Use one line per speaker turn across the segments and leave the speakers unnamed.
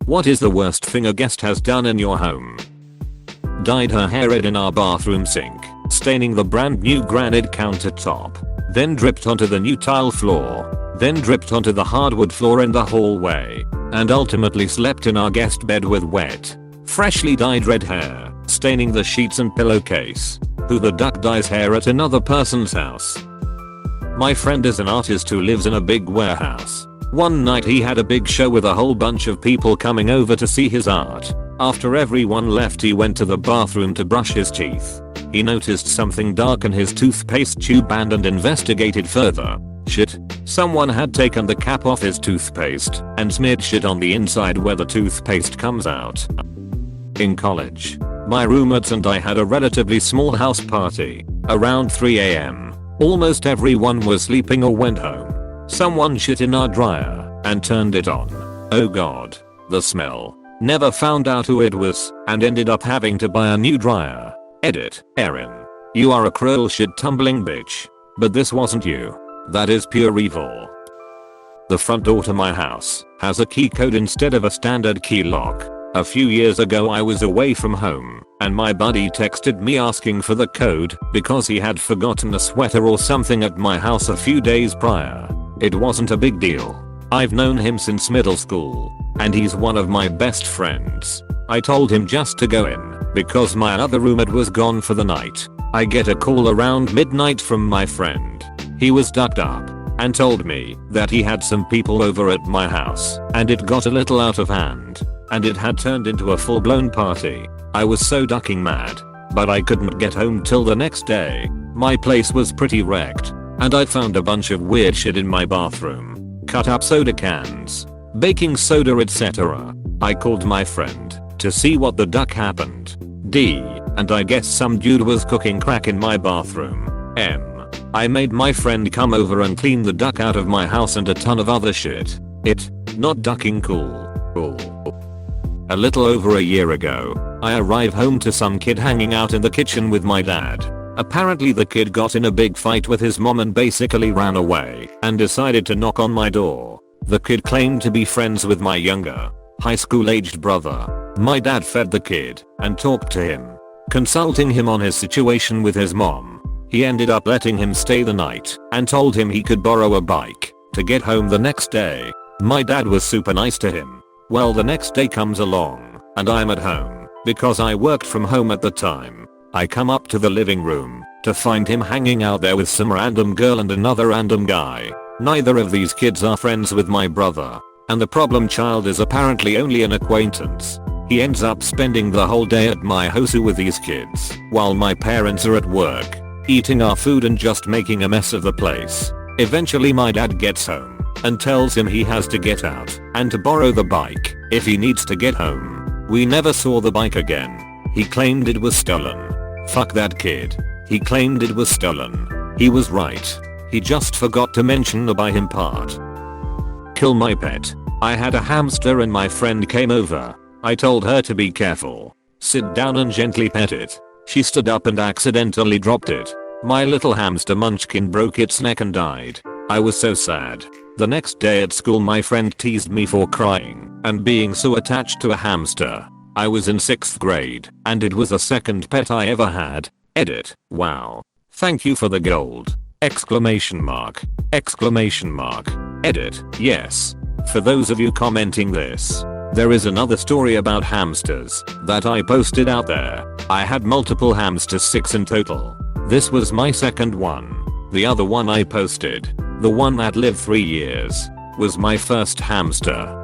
What is the worst thing a guest has done in your home? Dyed her hair red in our bathroom sink, staining the brand new granite countertop. Then dripped onto the new tile floor. Then dripped onto the hardwood floor in the hallway. And ultimately slept in our guest bed with wet, freshly dyed red hair, staining the sheets and pillowcase. Who the duck dyes hair at another person's house? My friend is an artist who lives in a big warehouse. One night he had a big show with a whole bunch of people coming over to see his art. After everyone left, he went to the bathroom to brush his teeth. He noticed something dark in his toothpaste tube and investigated further. Shit. Someone had taken the cap off his toothpaste and smeared shit on the inside where the toothpaste comes out. In college, my roommates and I had a relatively small house party. Around 3 AM. Almost everyone was sleeping or went home. Someone shit in our dryer and turned it on. Oh god. The smell. Never found out who it was and ended up having to buy a new dryer. Edit. Erin. You are a cruel shit tumbling bitch. But this wasn't you. That is pure evil. The front door to my house has a key code instead of a standard key lock. A few years ago I was away from home and my buddy texted me asking for the code because he had forgotten a sweater or something at my house a few days prior. It wasn't a big deal. I've known him since middle school and he's one of my best friends. I told him just to go in because my other roommate was gone for the night. I get a call around midnight from my friend. He was ducked up and told me that he had some people over at my house and it got a little out of hand and it had turned into a full-blown party. I was so ducking mad, but I couldn't get home till the next day. My place was pretty wrecked and I found a bunch of weird shit in my bathroom. Cut up soda cans, baking soda, etc. I called my friend to see what the duck happened. And I guess some dude was cooking crack in my bathroom. I made my friend come over and clean the duck out of my house and a ton of other shit. Not ducking cool. A little over a year ago, I arrive home to some kid hanging out in the kitchen with my dad. Apparently the kid got in a big fight with his mom and basically ran away and decided to knock on my door. The kid claimed to be friends with my younger, high school aged brother. My dad fed the kid and talked to him, consulting him on his situation with his mom. He ended up letting him stay the night and told him he could borrow a bike to get home the next day. My dad was super nice to him. Well, the next day comes along and I'm at home because I worked from home at the time. I come up to the living room to find him hanging out there with some random girl and another random guy. Neither of these kids are friends with my brother and the problem child is apparently only an acquaintance. He ends up spending the whole day at my house with these kids while my parents are at work, eating our food and just making a mess of the place. Eventually my dad gets home and tells him he has to get out and to borrow the bike if he needs to get home. We never saw the bike again. He claimed it was stolen. Fuck that kid. He claimed it was stolen. He was right. He just forgot to mention the buy him part. Kill my pet. I had a hamster and my friend came over. I told her to be careful. Sit down and gently pet it. She stood up and accidentally dropped it. My little hamster Munchkin broke its neck and died. I was so sad. The next day at school my friend teased me for crying and being so attached to a hamster. I was in 6th grade and it was the second pet I ever had. Edit. Wow. Thank you for the gold. Exclamation mark. Exclamation mark. Edit. Yes. For those of you commenting this, there is another story about hamsters that I posted out there. I had multiple hamsters, 6 in total. This was my second one. The other one I posted, the one that lived 3 years, was my first hamster.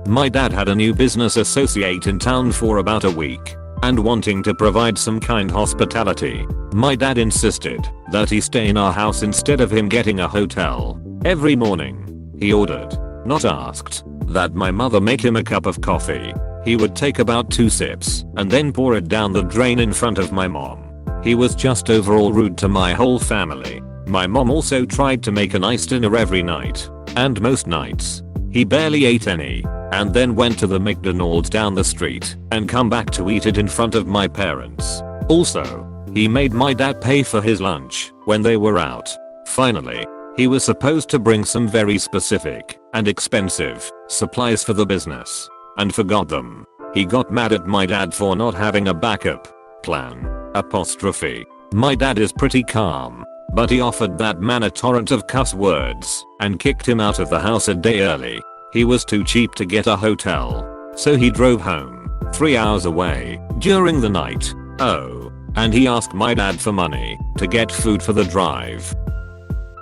My dad had a new business associate in town for about a week and wanting to provide some kind hospitality, my dad insisted that he stay in our house instead of him getting a hotel. Every morning, he ordered, not asked, that my mother make him a cup of coffee. He would take about 2 sips and then pour it down the drain in front of my mom. He was just overall rude to my whole family. My mom also tried to make a nice dinner every night, and most nights, he barely ate any, and then went to the McDonald's down the street and come back to eat it in front of my parents. Also, he made my dad pay for his lunch when they were out. Finally, he was supposed to bring some very specific and expensive supplies for the business. and forgot them. He got mad at my dad for not having a backup plan. Apostrophe. My dad is pretty calm, but he offered that man a torrent of cuss words and kicked him out of the house a day early. He was too cheap to get a hotel, so he drove home 3 hours away during the night. Oh, and he asked my dad for money to get food for the drive.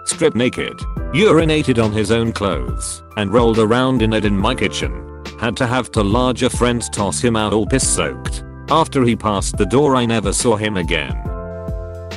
Stripped naked, urinated on his own clothes, and rolled around in it in my kitchen. Had to have two larger friends toss him out all piss soaked. After he passed the door, I never saw him again.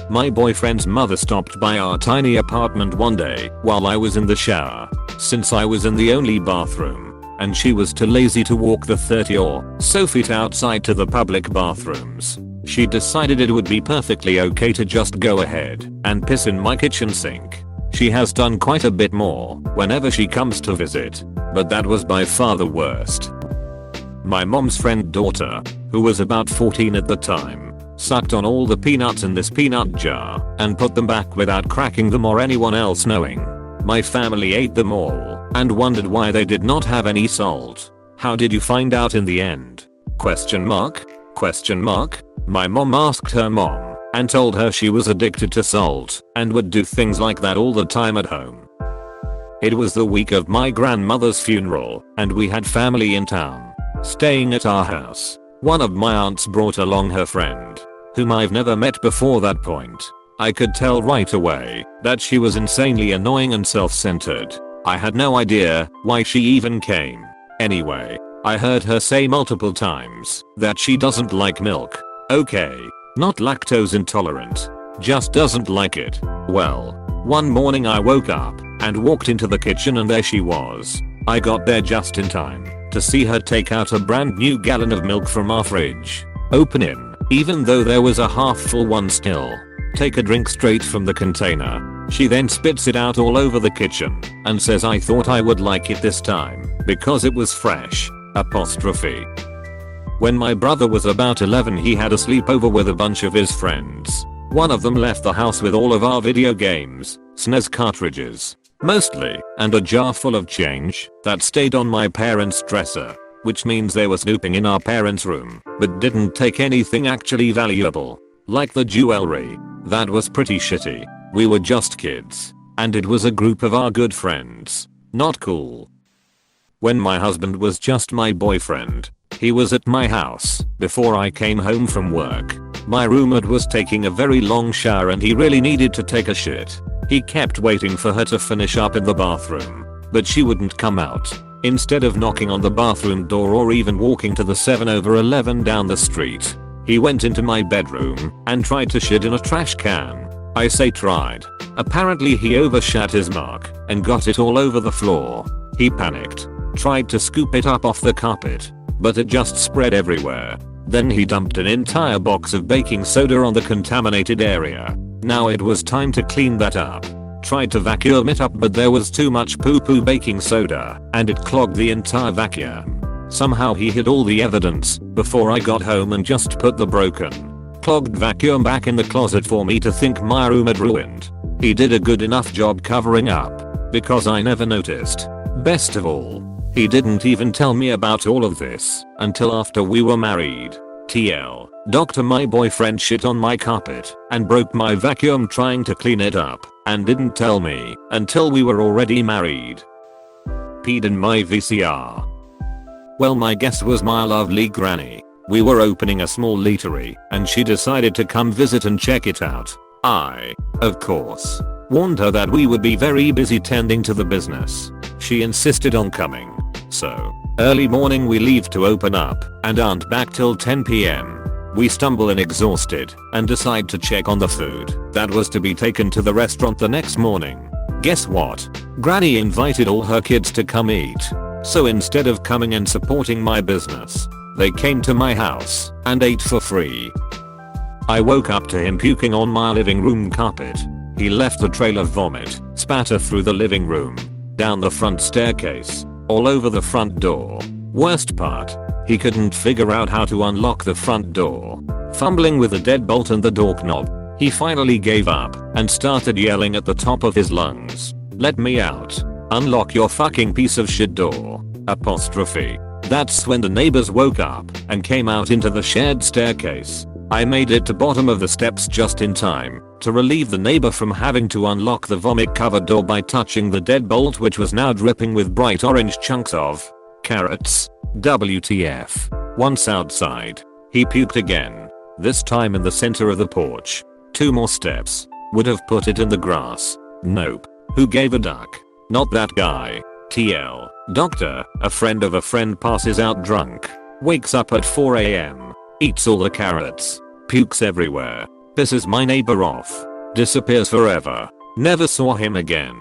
My boyfriend's mother stopped by our tiny apartment one day while I was in the shower, since I was in the only bathroom, and she was too lazy to walk the 30 or so feet outside to the public bathrooms. She decided it would be perfectly okay to just go ahead and piss in my kitchen sink. She has done quite a bit more whenever she comes to visit, but that was by far the worst. My mom's friend daughter, who was about 14 at the time, sucked on all the peanuts in this peanut jar and put them back without cracking them or anyone else knowing. My family ate them all and wondered why they did not have any salt. How did you find out in the end? Question mark? Question mark? My mom asked her mom and told her she was addicted to salt and would do things like that all the time at home. It was the week of my grandmother's funeral and we had family in town staying at our house. One of my aunts brought along her friend, whom I've never met before that point. I could tell right away that she was insanely annoying and self-centered. I had no idea why she even came. Anyway, I heard her say multiple times that she doesn't like milk. Okay, not lactose intolerant, just doesn't like it. Well, one morning I woke up and walked into the kitchen and there she was. I got there just in time to see her take out a brand new gallon of milk from our fridge, open it, even though there was a half full one still, take a drink straight from the container. She then spits it out all over the kitchen and says I thought I would like it this time because it was fresh. Apostrophe. When my brother was about 11, he had a sleepover with a bunch of his friends. One of them left the house with all of our video games, SNES cartridges, mostly, and a jar full of change that stayed on my parents' dresser, which means they were snooping in our parents' room, but didn't take anything actually valuable, like the jewelry. That was pretty shitty. We were just kids, and it was a group of our good friends. Not cool. When my husband was just my boyfriend, he was at my house before I came home from work. My roommate was taking a very long shower and he really needed to take a shit. He kept waiting for her to finish up in the bathroom, but she wouldn't come out. Instead of knocking on the bathroom door or even walking to the 7-Eleven down the street, he went into my bedroom and tried to shit in a trash can. I say tried. Apparently he overshot his mark and got it all over the floor. He panicked, tried to scoop it up off the carpet, but it just spread everywhere. Then he dumped an entire box of baking soda on the contaminated area. Now it was time to clean that up. Tried to vacuum it up, but there was too much poo-poo baking soda and it clogged the entire vacuum. Somehow he hid all the evidence before I got home and just put the broken, clogged vacuum back in the closet for me to think my room had ruined. He did a good enough job covering up because I never noticed. Best of all, he didn't even tell me about all of this until after we were married. TL. Doctor, my boyfriend shit on my carpet and broke my vacuum trying to clean it up and didn't tell me until we were already married. Peed in my VCR. Well, my guess was my lovely granny. We were opening a small eatery and she decided to come visit and check it out. I, of course, warned her that we would be very busy tending to the business. She insisted on coming. So, early morning we leave to open up and aren't back till 10 PM. We stumble in exhausted and decide to check on the food that was to be taken to the restaurant the next morning. Guess what? Granny invited all her kids to come eat. So instead of coming and supporting my business, they came to my house and ate for free. I woke up to him puking on my living room carpet. He left a trail of vomit spatter through the living room, down the front staircase, all over the front door. Worst part, he couldn't figure out how to unlock the front door. Fumbling with the deadbolt and the door knob, he finally gave up and started yelling at the top of his lungs, "Let me out. Unlock your fucking piece of shit door." Apostrophe. That's when the neighbors woke up and came out into the shared staircase. I made it to bottom of the steps just in time to relieve the neighbor from having to unlock the vomit covered door by touching the deadbolt, which was now dripping with bright orange chunks of carrots. WTF. Once outside, he puked again. This time in the center of the porch. 2 more steps. Would have put it in the grass. Nope. Who gave a duck? Not that guy. TL. Doctor, a friend of a friend passes out drunk. Wakes up at 4 AM. Eats all the carrots. Pukes everywhere. Pisses my neighbor off. Disappears forever. Never saw him again.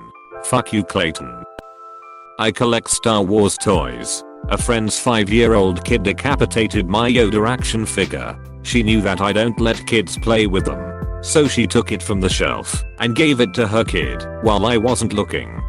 Fuck you, Clayton. I collect Star Wars toys. A friend's 5-year-old kid decapitated my Yoda action figure. She knew that I don't let kids play with them. So she took it from the shelf and gave it to her kid while I wasn't looking.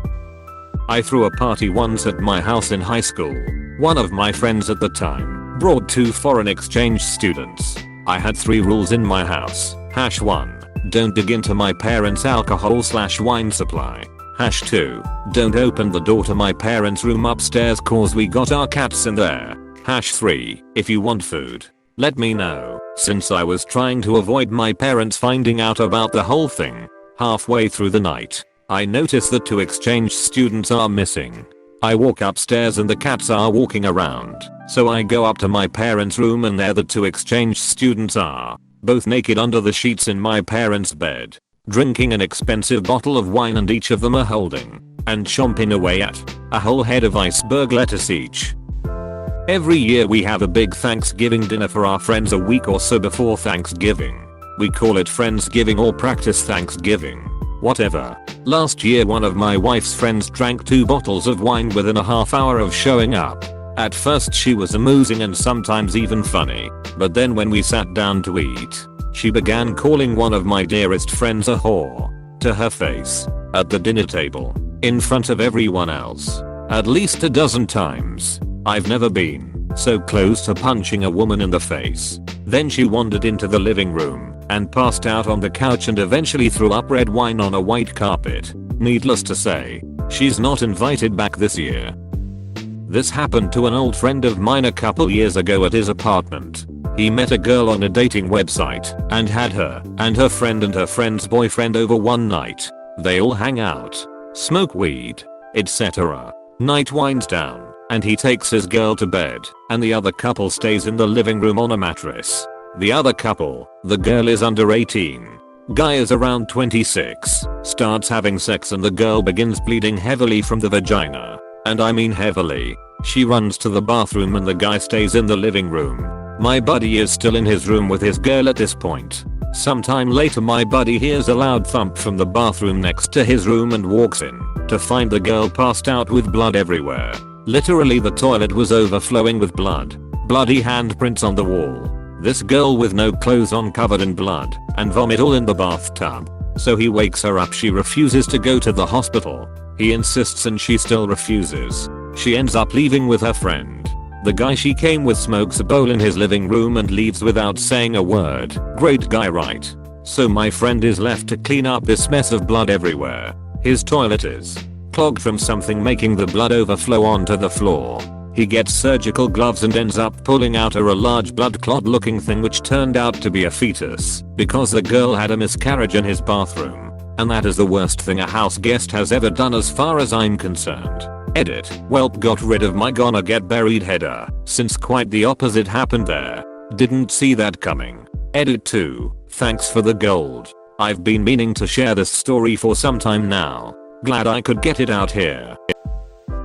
I threw a party once at my house in high school. One of my friends at the time brought 2 foreign exchange students. I had 3 rules in my house. #1. Don't dig into my parents' alcohol/wine supply. #2. Don't open the door to my parents' room upstairs cause we got our cats in there. #3. If you want food, let me know. Since I was trying to avoid my parents finding out about the whole thing. Halfway through the night, I notice that 2 exchange students are missing. I walk upstairs and the cats are walking around, so I go up to my parents' room and there the 2 exchange students are, both naked under the sheets in my parents' bed, drinking an expensive bottle of wine, and each of them are holding and chomping away at a whole head of iceberg lettuce each. Every year we have a big Thanksgiving dinner for our friends a week or so before Thanksgiving. We call it Friendsgiving or practice Thanksgiving. Whatever. Last year one of my wife's friends drank 2 bottles of wine within a half hour of showing up. At first she was amusing and sometimes even funny, but then when we sat down to eat, she began calling one of my dearest friends a whore to her face at the dinner table in front of everyone else. At least a dozen times. I've never been so close to punching a woman in the face. Then she wandered into the living room and passed out on the couch and eventually threw up red wine on a white carpet. Needless to say, she's not invited back this year. This happened to an old friend of mine a couple years ago at his apartment. He met a girl on a dating website and had her and her friend's boyfriend over one night. They all hang out, smoke weed, etc. Night winds down and he takes his girl to bed and the other couple stays in the living room on a mattress. The other couple, the girl is under 18. Guy is around 26, starts having sex and the girl begins bleeding heavily from the vagina. And I mean heavily. She runs to the bathroom and the guy stays in the living room. My buddy is still in his room with his girl at this point. Sometime later my buddy hears a loud thump from the bathroom next to his room and walks in to find the girl passed out with blood everywhere. Literally the toilet was overflowing with blood. Bloody handprints on the wall. This girl with no clothes on covered in blood and vomit all in the bathtub. So he wakes her up. She refuses to go to the hospital. He insists and she still refuses. She ends up leaving with her friend. The guy she came with smokes a bowl in his living room and leaves without saying a word. Great guy, right? So my friend is left to clean up this mess of blood everywhere. His toilet is clogged from something making the blood overflow onto the floor. He gets surgical gloves and ends up pulling out a large blood clot looking thing which turned out to be a fetus because the girl had a miscarriage in his bathroom. And that is the worst thing a house guest has ever done as far as I'm concerned. Edit. Welp got rid of my gonna get buried header, since quite the opposite happened there. Didn't see that coming. Edit 2. Thanks for the gold. I've been meaning to share this story for some time now. Glad I could get it out here.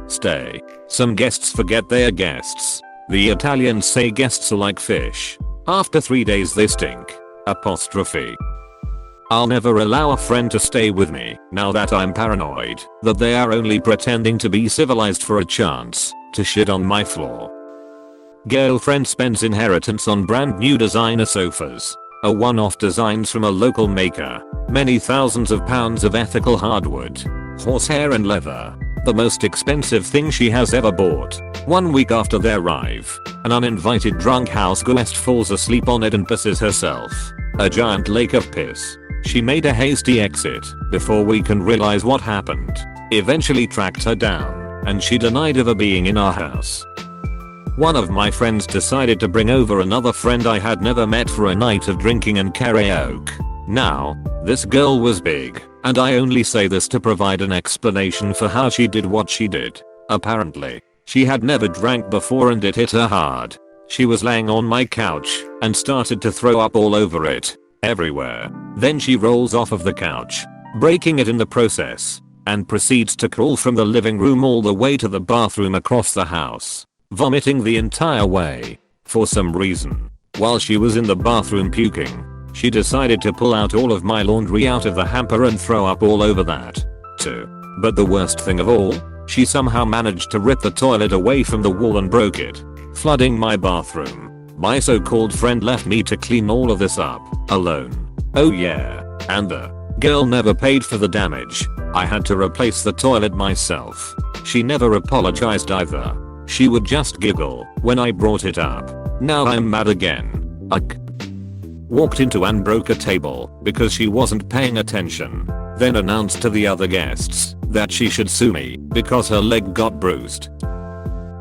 Stay. Some guests forget they're guests. The Italians say guests are like fish. After 3 days they stink. Apostrophe. I'll never allow a friend to stay with me now that I'm paranoid that they are only pretending to be civilized for a chance to shit on my floor. Girlfriend spends inheritance on brand new designer sofas. A one-off designs from a local maker. Many thousands of pounds of ethical hardwood. Horsehair and leather. The most expensive thing she has ever bought. 1 week after they arrive, an uninvited drunk house guest falls asleep on it and pisses herself. A giant lake of piss. She made a hasty exit before we can realize what happened. Eventually tracked her down and she denied ever being in our house. One of my friends decided to bring over another friend I had never met for a night of drinking and karaoke. Now, this girl was big, and I only say this to provide an explanation for how she did what she did. Apparently, she had never drank before and it hit her hard. She was laying on my couch and started to throw up all over it, everywhere. Then she rolls off of the couch, breaking it in the process, and proceeds to crawl from the living room all the way to the bathroom across the house, vomiting the entire way. For some reason, while she was in the bathroom puking, she decided to pull out all of my laundry out of the hamper and throw up all over that, too. But the worst thing of all, she somehow managed to rip the toilet away from the wall and broke it, flooding my bathroom. My so-called friend left me to clean all of this up, alone. Oh yeah, and the girl never paid for the damage. I had to replace the toilet myself. She never apologized either. She would just giggle when I brought it up. Now I'm mad again. Walked into and broke a table because she wasn't paying attention. Then announced to the other guests that she should sue me because her leg got bruised.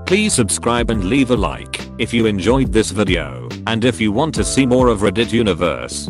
Please subscribe and leave a like if you enjoyed this video and if you want to see more of Reddit universe.